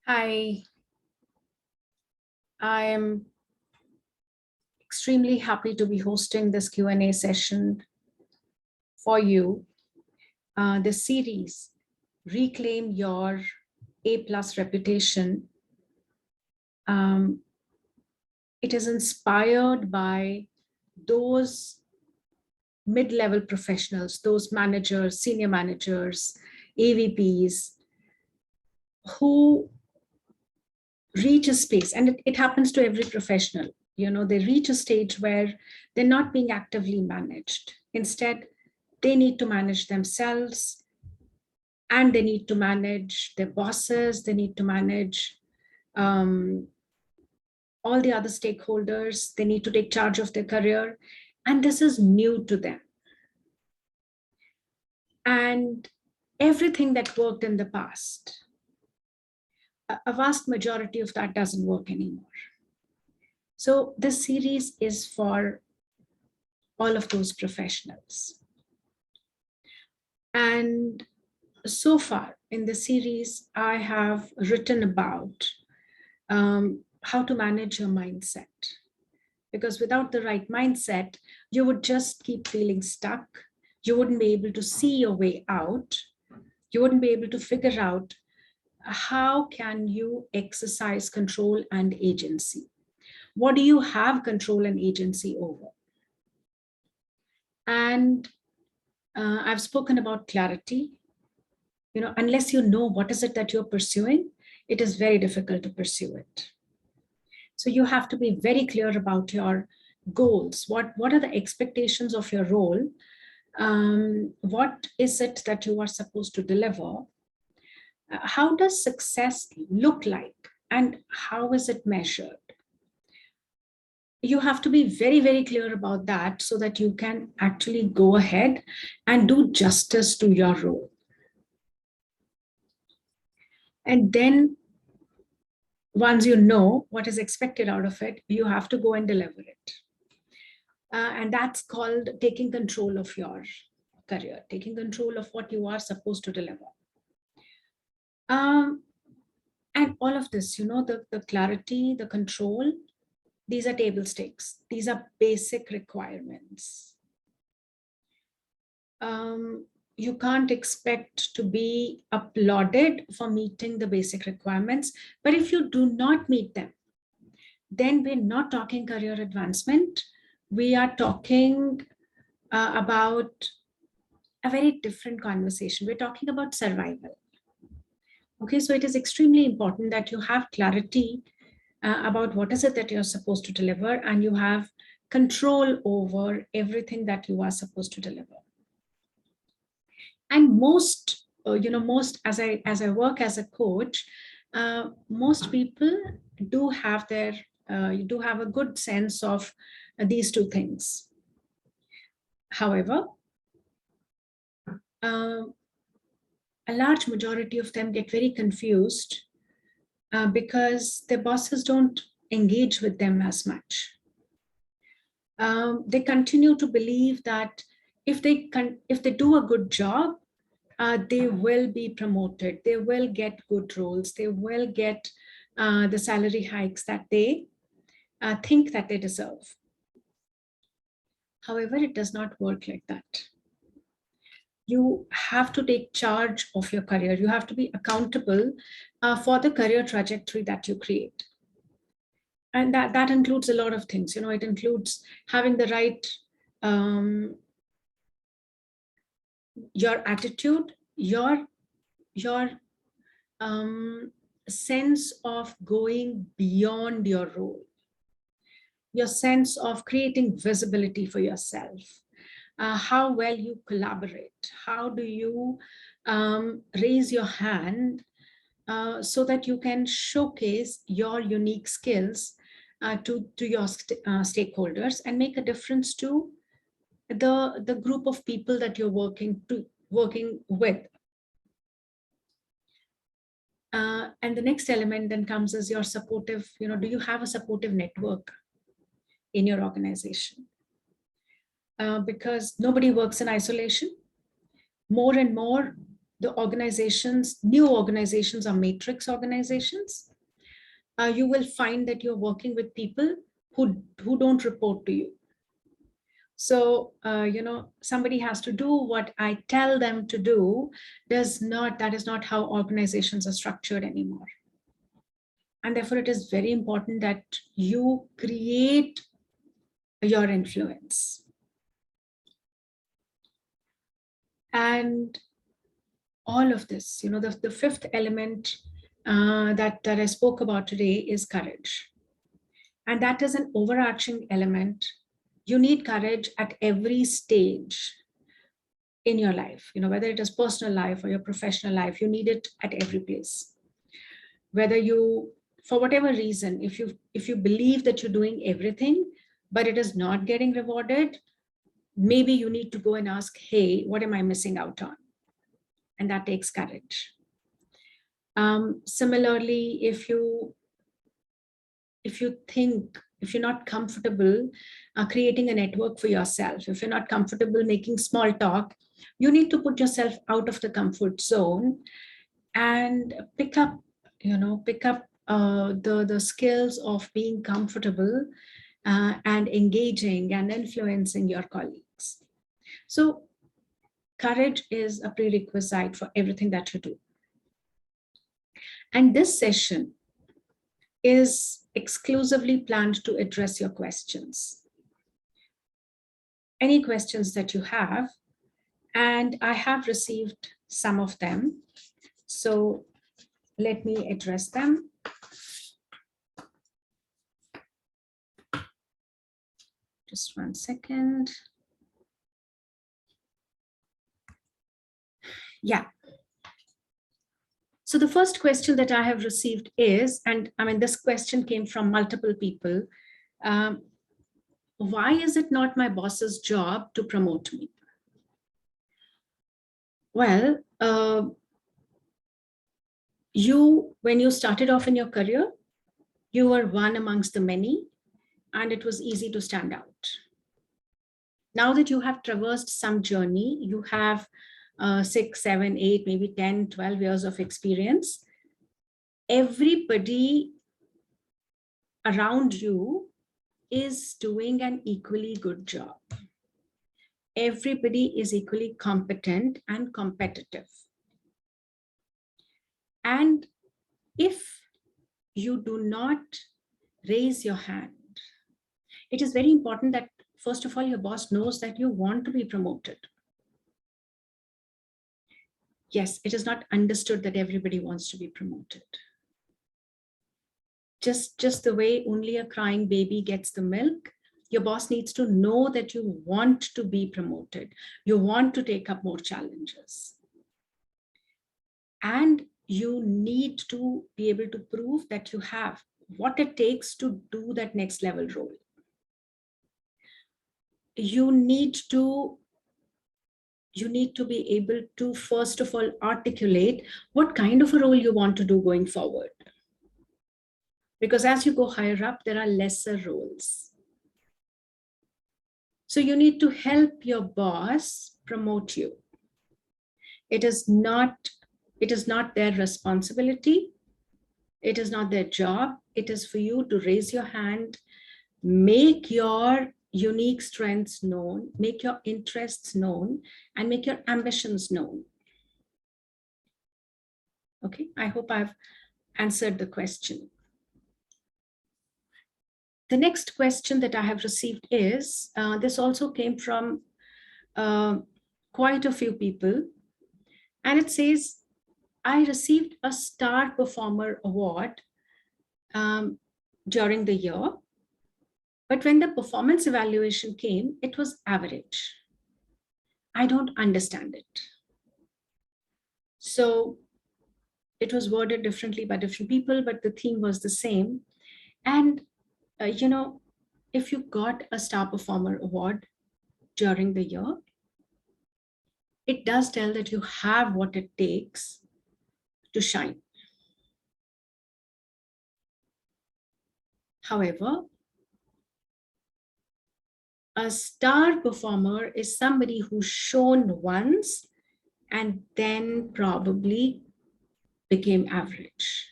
Hi, I am extremely happy to be hosting this Q&A session for you. The series, Reclaim Your A+ Reputation. It is inspired by those mid-level professionals, those managers, senior managers, AVPs, who reach a space, and it happens to every professional. They reach a stage where they're not being actively managed. Instead, they need to manage themselves, and they need to manage their bosses, they need to manage all the other stakeholders, they need to take charge of their career, and this is new to them. And everything that worked in the past, a vast majority of that doesn't work anymore. So this series is for all of those professionals. And so far in the series, I have written about how to manage your mindset. Because without the right mindset, you would just keep feeling stuck. You wouldn't be able to see your way out. You wouldn't be able to figure out how can you exercise control and agency. What do you have control and agency over? And I've spoken about clarity. Unless you know what is it that you're pursuing, it is very difficult to pursue it. So you have to be very clear about your goals. What are the expectations of your role? What is it that you are supposed to deliver? How does success look like? And how is it measured? You have to be very, very clear about that so that you can actually go ahead and do justice to your role. And then once you know what is expected out of it, you have to go and deliver it. And that's called taking control of your career, taking control of what you are supposed to deliver. And all of this, the clarity, the control, these are table stakes. These are basic requirements. You can't expect to be applauded for meeting the basic requirements, but if you do not meet them, then we're not talking career advancement. We are talking about a very different conversation. We're talking about survival. Okay, so it is extremely important that you have clarity about what is it that you're supposed to deliver, and you have control over everything that you are supposed to deliver. And most as I work as a coach, most people do have a good sense of these two things. However, a large majority of them get very confused because their bosses don't engage with them as much. They continue to believe that if they do a good job, they will be promoted, they will get good roles, they will get the salary hikes that they think that they deserve. However, it does not work like that. You have to take charge of your career. You have to be accountable for the career trajectory that you create. And that includes a lot of things. It includes having the right, your attitude, your sense of going beyond your role, your sense of creating visibility for yourself, how well you collaborate, how do you raise your hand so that you can showcase your unique skills to your stakeholders and make a difference to the group of people that you're working with. And the next element then comes as your supportive, do you have a supportive network in your organization? Because nobody works in isolation. More and more, the organizations, new organizations are matrix organizations, you will find that you're working with people who don't report to you. So, somebody has to do what I tell them to do. That is not how organizations are structured anymore. And therefore, it is very important that you create your influence. And all of this, the fifth element that I spoke about today is courage. And that is an overarching element. You need courage at every stage in your life, whether it is personal life or your professional life, you need it at every place. Whether you, for whatever reason, if you believe that you're doing everything, but it is not getting rewarded, maybe you need to go and ask, hey, what am I missing out on? And that takes courage. Similarly, if you're not comfortable creating a network for yourself, if you're not comfortable making small talk, you need to put yourself out of the comfort zone and pick up the skills of being comfortable and engaging and influencing your colleagues. So courage is a prerequisite for everything that you do. And this session is exclusively planned to address your questions. Any questions that you have, and I have received some of them. So let me address them. Just 1 second. Yeah. So the first question that I have received is, and I mean, this question came from multiple people. Why is it not my boss's job to promote me? Well, when you started off in your career, you were one amongst the many, and it was easy to stand out. Now that you have traversed some journey, you have 6, 7, 8, maybe 10, 12 years of experience, everybody around you is doing an equally good job. Everybody is equally competent and competitive. And if you do not raise your hand, it is very important that, first of all, your boss knows that you want to be promoted. Yes, it is not understood that everybody wants to be promoted. Just the way only a crying baby gets the milk, your boss needs to know that you want to be promoted. You want to take up more challenges. And you need to be able to prove that you have what it takes to do that next level role. You need to be able to, first of all, articulate what kind of a role you want to do going forward. Because as you go higher up, there are lesser roles. So you need to help your boss promote you. It is not their responsibility. It is not their job. It is for you to raise your hand, make your unique strengths known, make your interests known, and make your ambitions known. Okay, I hope I've answered the question. The next question that I have received is, this also came from quite a few people, and it says, I received a Star Performer Award during the year, but when the performance evaluation came, it was average. I don't understand it. So it was worded differently by different people, but the theme was the same. And, if you got a Star Performer Award during the year, it does tell that you have what it takes to shine. However, a star performer is somebody who shone once and then probably became average.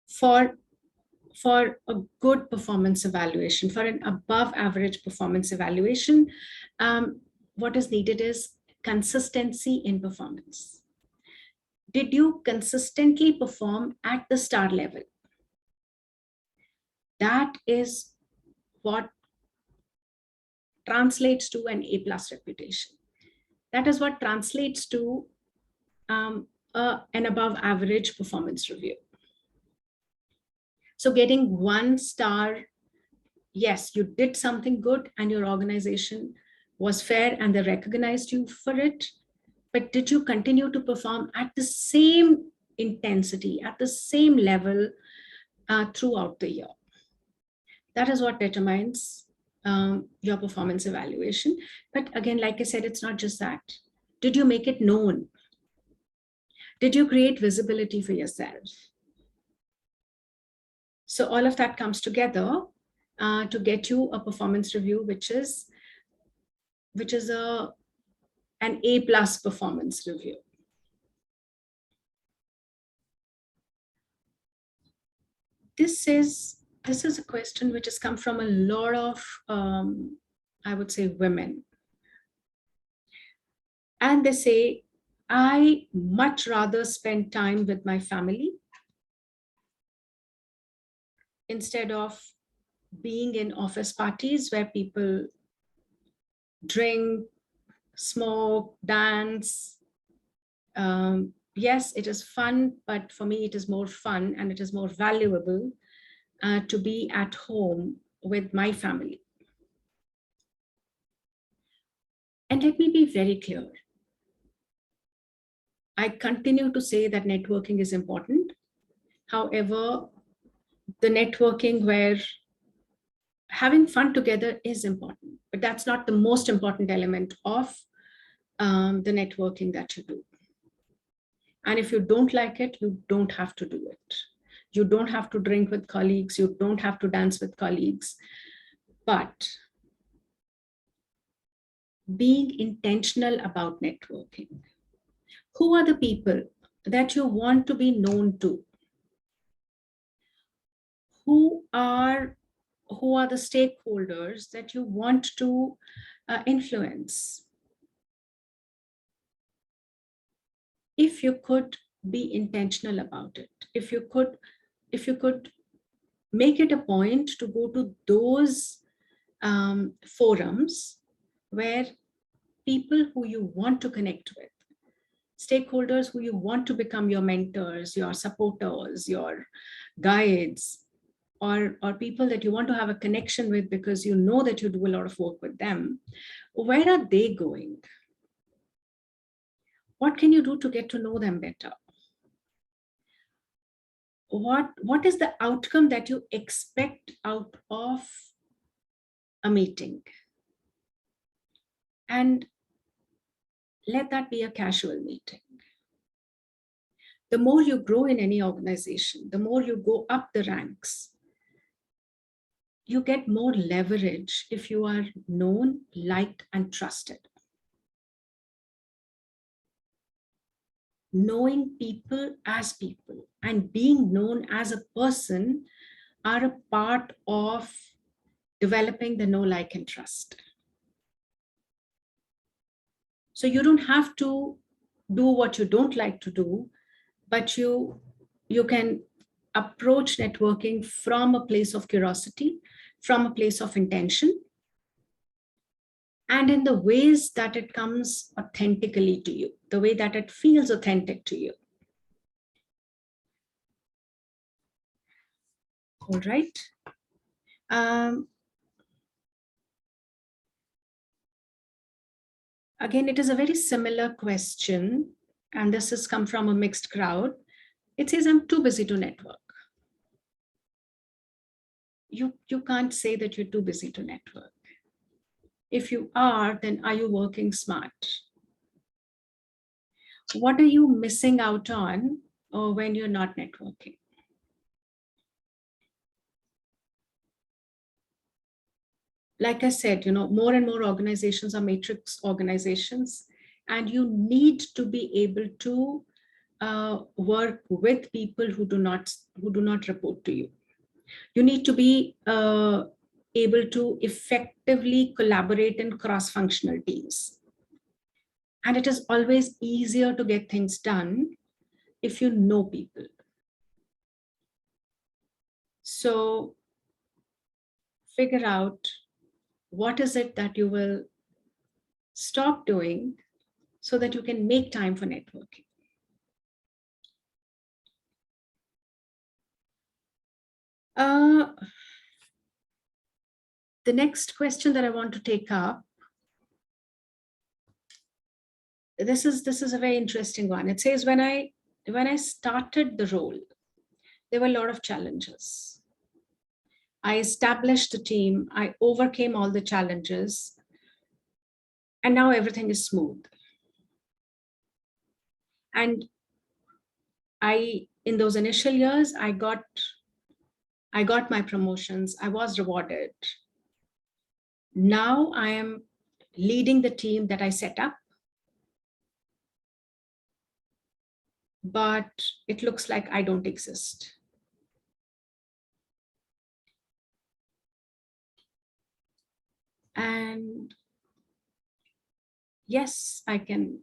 For a good performance evaluation, for an above average performance evaluation, what is needed is consistency in performance. Did you consistently perform at the star level? That is what translates to an A+ reputation. That is what translates to an above average performance review. So getting 1 star, yes, you did something good and your organization was fair and they recognized you for it, but did you continue to perform at the same intensity, at the same level throughout the year? That is what determines your performance evaluation. But again, like I said, it's not just that. Did you make it known? Did you create visibility for yourself? So all of that comes together to get you a performance review, which is an A+ performance review. This is a question which has come from a lot of, I would say, women. And they say, I much rather spend time with my family instead of being in office parties where people drink, smoke, dance. Yes, it is fun, but for me, it is more fun and it is more valuable to be at home with my family. And let me be very clear. I continue to say that networking is important. However, the networking where having fun together is important, but that's not the most important element of the networking that you do. And if you don't like it, you don't have to do it. You don't have to drink with colleagues. You don't have to dance with colleagues. But being intentional about networking. Who are the people that you want to be known to? Who are the stakeholders that you want to influence? If you could be intentional about it, if you could make it a point to go to those forums where people who you want to connect with, stakeholders who you want to become your mentors, your supporters, your guides, or people that you want to have a connection with because you know that you do a lot of work with them, where are they going? What can you do to get to know them better? What is the outcome that you expect out of a meeting? And let that be a casual meeting. The more you grow in any organization, the more you go up the ranks, you get more leverage if you are known, liked, and trusted. Knowing people as people and being known as a person are a part of developing the know, like, and trust. So you don't have to do what you don't like to do, but you can approach networking from a place of curiosity, from a place of intention, and in the ways that it comes authentically to you, the way that it feels authentic to you. All right. Again, it is a very similar question, and this has come from a mixed crowd. It says, I'm too busy to network. You can't say that you're too busy to network. If you are, then are you working smart? What are you missing out on when you're not networking? Like I said, more and more organizations are matrix organizations. and you need to be able to work with people who do not report to you. You need to be able to effectively collaborate in cross-functional teams. And it is always easier to get things done if you know people. So figure out what is it that you will stop doing so that you can make time for networking. The next question that I want to take up, this is a very interesting one. It says, when I started the role, there were a lot of challenges. I established the team, I overcame all the challenges, and now everything is smooth. And in those initial years, I got my promotions, I was rewarded. Now I am leading the team that I set up, but it looks like I don't exist. And yes, I can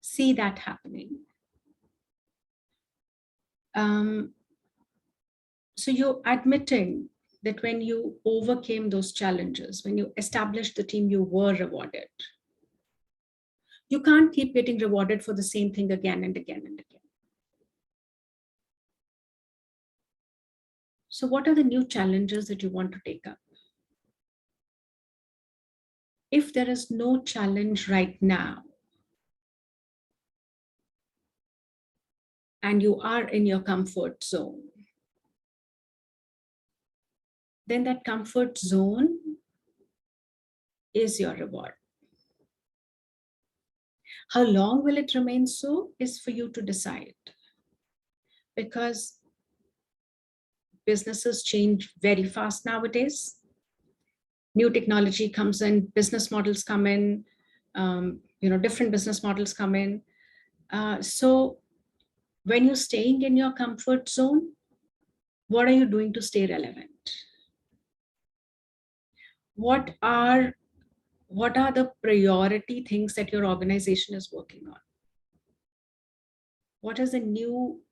see that happening. So you're admitting that when you overcame those challenges, when you established the team, you were rewarded. You can't keep getting rewarded for the same thing again and again and again. So what are the new challenges that you want to take up? If there is no challenge right now, and you are in your comfort zone, then that comfort zone is your reward. How long will it remain so is for you to decide, because businesses change very fast nowadays. New technology comes in, business models come in, different business models come in. So when you're staying in your comfort zone, what are you doing to stay relevant? What are the priority things that your organization is working on? What is new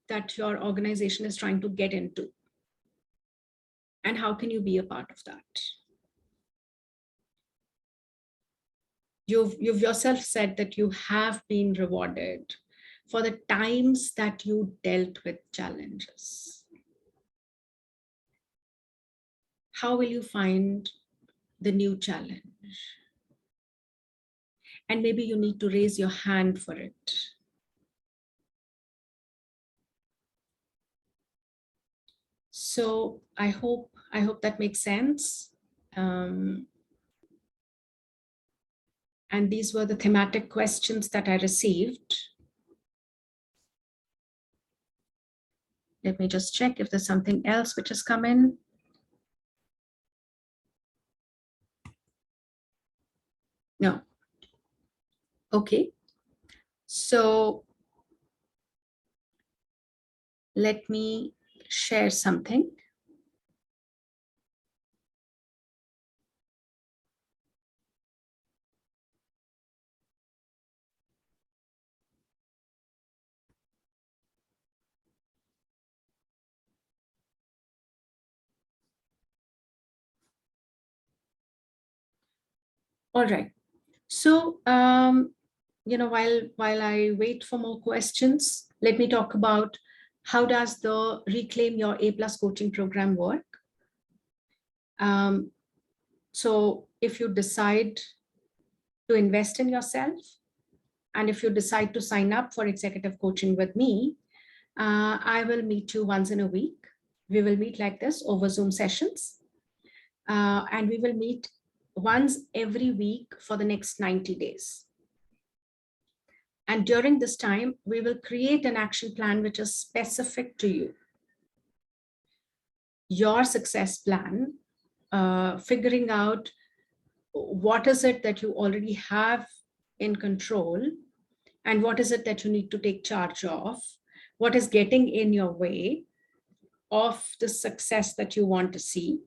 that your organization is trying to get into? And how can you be a part of that? You've yourself said that you have been rewarded for the times that you dealt with challenges. How will you find the new challenge? And maybe you need to raise your hand for it. So I hope that makes sense. And these were the thematic questions that I received. Let me just check if there's something else which has come in. No. Okay. So let me share something. All right. So, while I wait for more questions, let me talk about how does the Reclaim Your A+ coaching program work. So if you decide to invest in yourself, and if you decide to sign up for executive coaching with me, I will meet you once in a week. We will meet like this over Zoom sessions. And we will meet once every week for the next 90 days. And during this time, we will create an action plan which is specific to you. Your success plan, figuring out what is it that you already have in control, and what is it that you need to take charge of, what is getting in your way of the success that you want to see.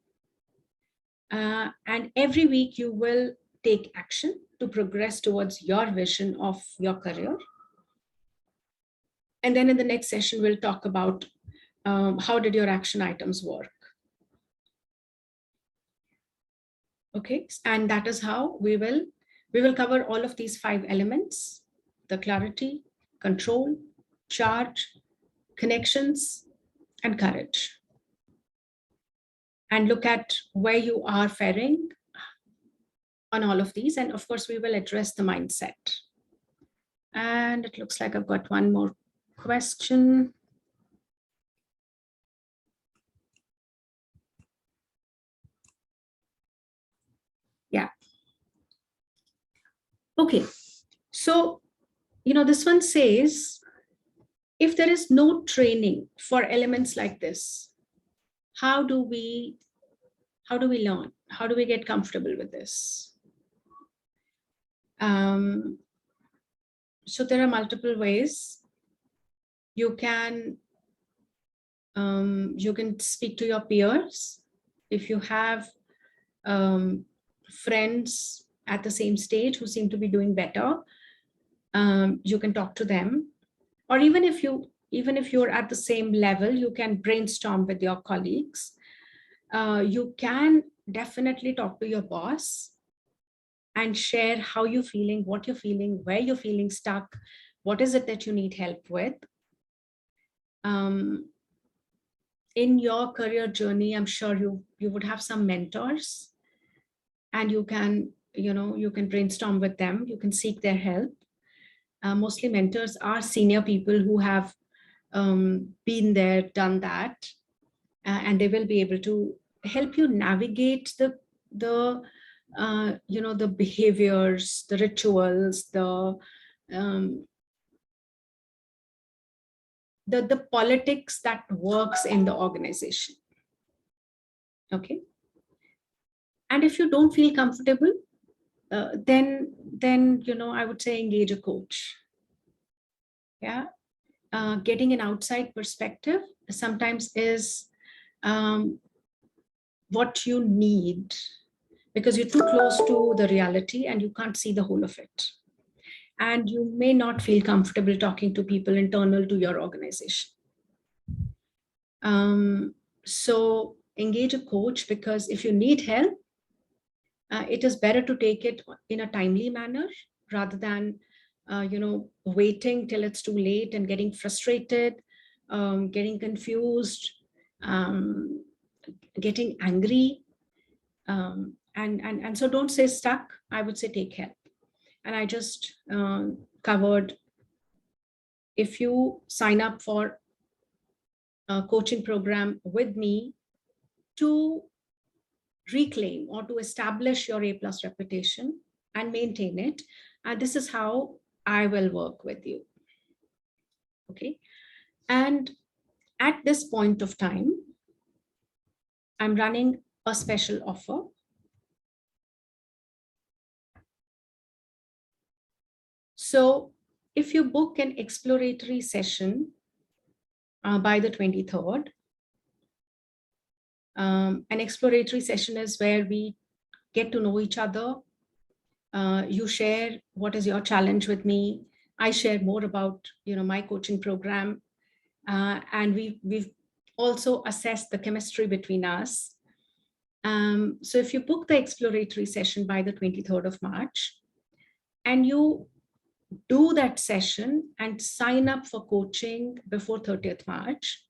And every week you will take action to progress towards your vision of your career. And then in the next session, we'll talk about how did your action items work. Okay, and that is how we will cover all of these 5 elements: the clarity, control, charge, connections, and courage. And look at where you are faring on all of these. And of course, we will address the mindset. And it looks like I've got one more question. Yeah. Okay. So, this one says, if there is no training for elements like this, how do we learn? How do we get comfortable with this? So there are multiple ways. You can speak to your peers. If you have friends at the same stage who seem to be doing better, you can talk to them. Or even if you're at the same level, you can brainstorm with your colleagues. You can definitely talk to your boss and share how you're feeling, what you're feeling, where you're feeling stuck, what is it that you need help with. In your career journey, I'm sure you would have some mentors, and you can brainstorm with them. You can seek their help. Mostly mentors are senior people who have been there, done that, and they will be able to help you navigate the behaviors, the rituals, the politics that works in the organization. Okay. And if you don't feel comfortable, then I would say engage a coach. Yeah. Getting an outside perspective sometimes is what you need, because you're too close to the reality and you can't see the whole of it. And you may not feel comfortable talking to people internal to your organization. So engage a coach, because if you need help, it is better to take it in a timely manner rather than waiting till it's too late and getting frustrated, getting confused, getting angry. And so don't say stuck. I would say take help. And I just covered, if you sign up for a coaching program with me to reclaim or to establish your A+ reputation and maintain it, this is how I will work with you. Okay. And at this point of time, I'm running a special offer. So if you book an exploratory session by the 23rd, an exploratory session is where we get to know each other. You share what is your challenge with me. I share more about my coaching program, and we've also assessed the chemistry between us. So if you book the exploratory session by the 23rd of March, and you do that session and sign up for coaching before 30th March,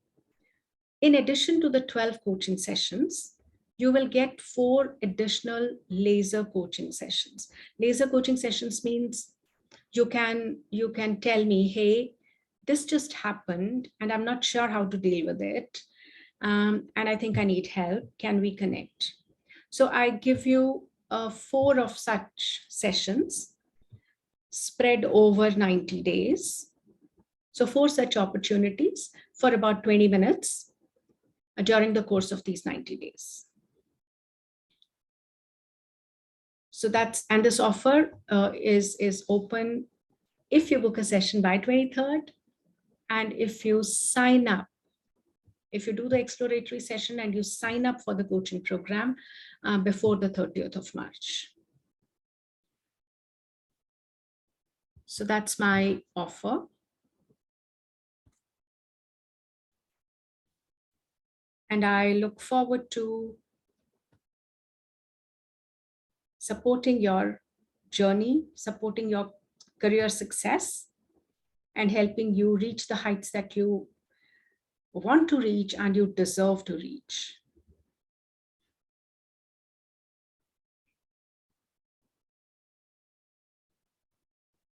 in addition to the 12 coaching sessions, you will get 4 additional laser coaching sessions. Laser coaching sessions means you can tell me, hey, this just happened and I'm not sure how to deal with it. And I think I need help. Can we connect? So I give you 4 of such sessions spread over 90 days. So 4 such opportunities for about 20 minutes during the course of these 90 days. So that's, and this offer is open if you book a session by 23rd, and if you sign up, if you do the exploratory session and you sign up for the coaching program before the 30th of March. So that's my offer. And I look forward to supporting your journey, supporting your career success, and helping you reach the heights that you want to reach and you deserve to reach.